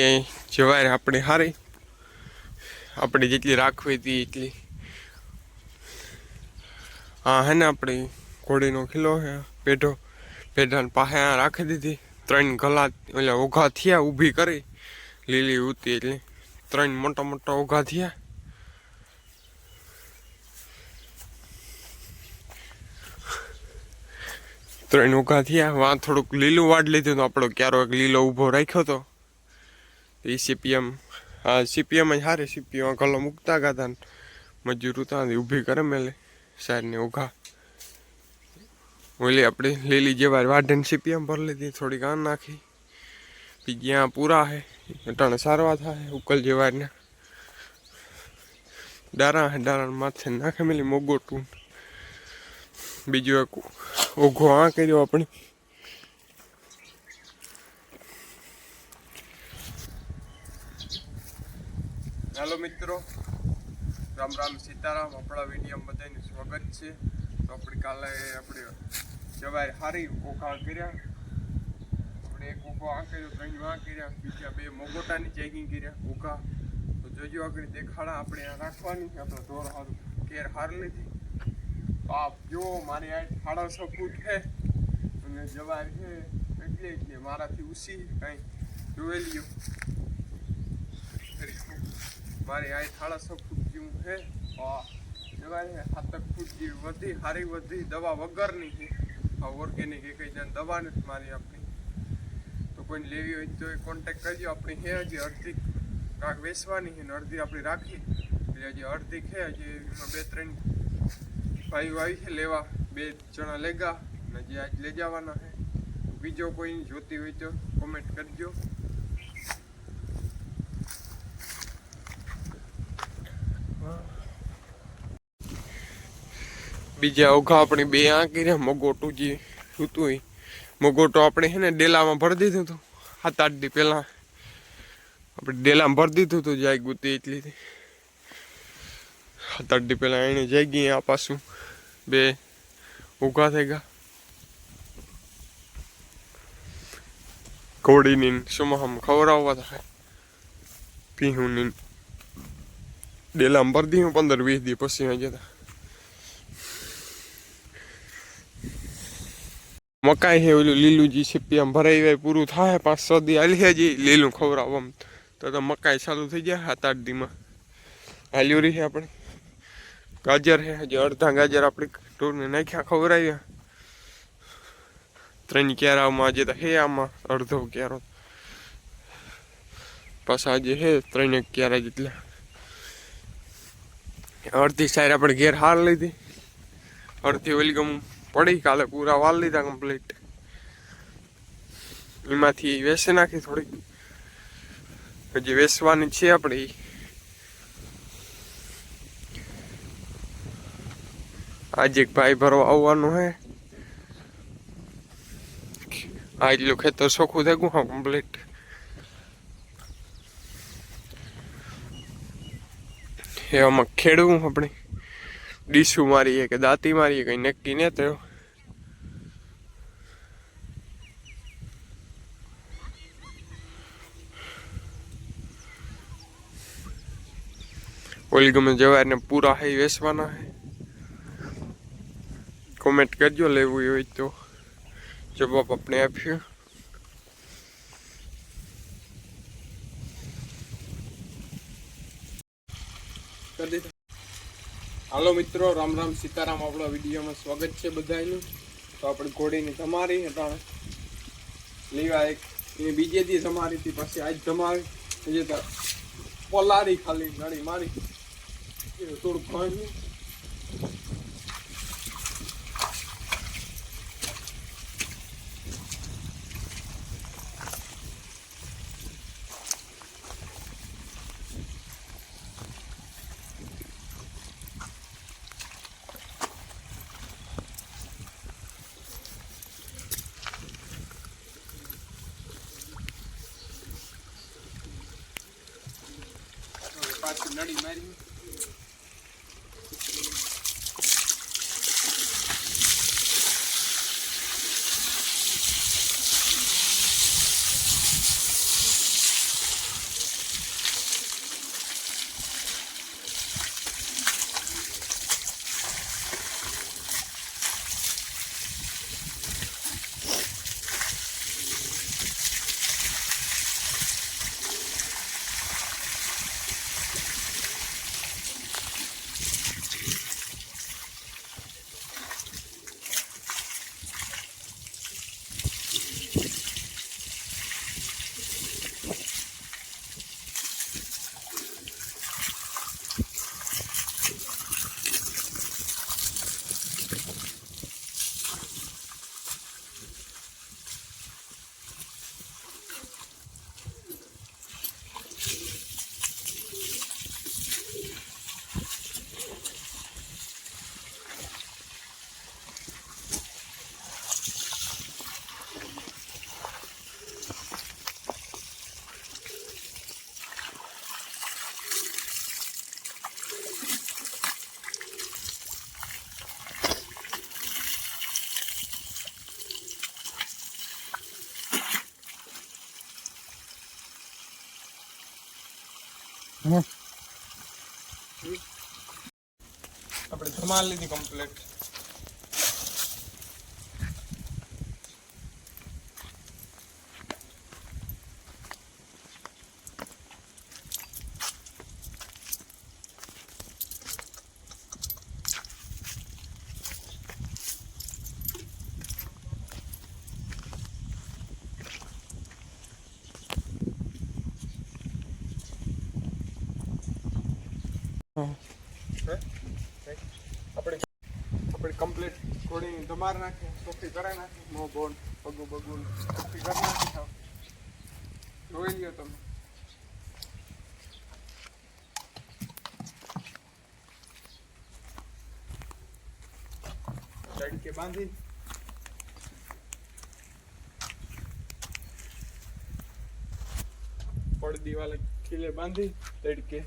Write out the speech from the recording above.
એ જવાય આપણે હારી આપણે જેટલી રાખવી હતી એટલી હા હે ને આપણે ઘોડીનો ખીલો હે પેઢાને પાસે રાખી દીધી 3 ગલા એટલે ઓઘા થયા ઊભી કરી લીલી ઉતી એટલે 3 મોટા ઓઘા થયા 3 ઓઘા થયા વા થોડુંક લીલું વાડ લીધું તો આપણો ક્યારો એક લીલો ઊભો રાખ્યો હતો એ સીપીએમ હા સીપીએમ જ હારે સીપીએમ ગલો મૂકતા ગયા હતા મજૂર હતા ઊભી કરે મેલે સાઈડને ઓઘા ઓલી આપણે લીલી જેવા વાઢને સીપીએમ ભરી લીધી થોડીક આન નાખી જ્યાં પૂરા હે અટાણે સારવા થાય ઉકલ જેવાને ડારા માથે નાખે મેલી મોગોટું બીજું એક ઓઘો આ કર્યો આપણે હેલો મિત્રો રામ રામ સીતારામ આપણા વિડીયોમાં બધાનું સ્વાગત છે તો આપણે કાલે આપણે સવારે હારી ઓઘા કર્યા આપણે એક ઓઘો આ કર્યો 3 આ કર્યા બીજા 2 મોગોટાની ચેકિંગ કર્યા ઓઘા તો જોજો આગળ દેખાડા આપણે આ રાખવાની આપણે ઢોર હારું કેર હાર લીધી બાપ જો મારી આ 6.5 ફૂટ છે અને જવાર છે એટલે મારાથી ઉસી કાંઈ જોઈ લ્યો મારી આ 6.5 ફૂટ જેવું છે જવાર છે 7 ફૂટ જેવી વધી સારી વધી દવા વગરની છે આ ઓર્ગેનિક એ કઈ જાણ દવા નથી મારી આપણી તો કોઈને લેવી હોય તો કોન્ટેક્ટ કરજો આપણી છે હજી અડધી કાંક વેચવાની છે ને અડધી આપણી રાખી એટલે હજી અડધી છે હજી એમાં 2-3 ભાઈઓ આવી છે લેવા 2 જણા લેગા ને જે આજ લઈ જવાના છે બીજો કોઈ જોતી હોય તો કોમેન્ટ કરજો બીજા ઓઘા આપણે 2 આ કર્યા મોગોટું જે હતું હોય મોગોટો આપણે છે ને ડેલામાં ભરી દીધું હતું 7-8 દી પહેલાં આપણે ડેલામાં ભરી દીધું હતું જાય ગુતી એટલી 7-8 દી પહેલાં એને જઈ ગઈ આ પાછું 2 ઉઘા થઈ ગયા ઘોડીની સુમહમ ખવડાવવા થાય પીહુની ડેલામાં ભરી દીધું 15-20 દી પછી જતા મકાઈ છે ઓલું લીલું જે સીપીએમ ભરાઈ જાય પૂરું થાય 5-6 દી હાલી છે લીલું ખવડાવવા તો મકાઈ ચાલુ થઈ જાય 7-8 દીમાં હાલ્યું રહી છે આપણે ગાજર છે હજી અડધા ગાજર આપણે ઢોરને નાખ્યા ખવડાવ્યા 3 ક્યારામાં આજે તો હે આમાં અડધો ક્યારો પાછા આજે હે 3 ક્યારા જેટલા અડધી સાઈડ આપણે ઘેર હાર લીધી અડધી ઓલી ગમ પડી કાલે પૂરા વાલ લીધા કમ્પ્લીટ એમાંથી વેચી નાખી થોડીક હજી વેચવાની છે આપણે આજે એક ભાઈ ભરવા આવવાનું હે આ એટલું ખેતર ચોખ્ખું થઈ ગયું હા કમ્પ્લીટ એમાં ખેડવું આપણે ડીસું મારીએ કે દાંતી મારીએ કઈ નક્કી ન થયો ઓલી ગમે જવારને પૂરા હે વેચવાના હે કોમેન્ટ કરજો લેવું હોય તો જવાબ આપણે આપ્યો હાલો મિત્રો રામ રામ સીતારામ આપણા વિડીયોમાં સ્વાગત છે બધાનું તો આપણે ઘોડીની તમારી હતા લેવા એક એ બીજે દી તમારી હતી પછી આજ તમારી જે પલારી ખાલી નળી મારી થોડુંક પાણી પાછી નળી મારી આપણે જમા લીધી કમ્પ્લીટ. આપણે કમ્પ્લીટ થોડી ધમાર નાખી, ચોખ્ખી કરાવી નાખી, મો બોન પગું બગું ચોખ્ખી કરી નાખી. થાવ જોઈ લ્યો તમે. તડકે બાંધી પડ દિવાલે ખીલે બાંધી તડકે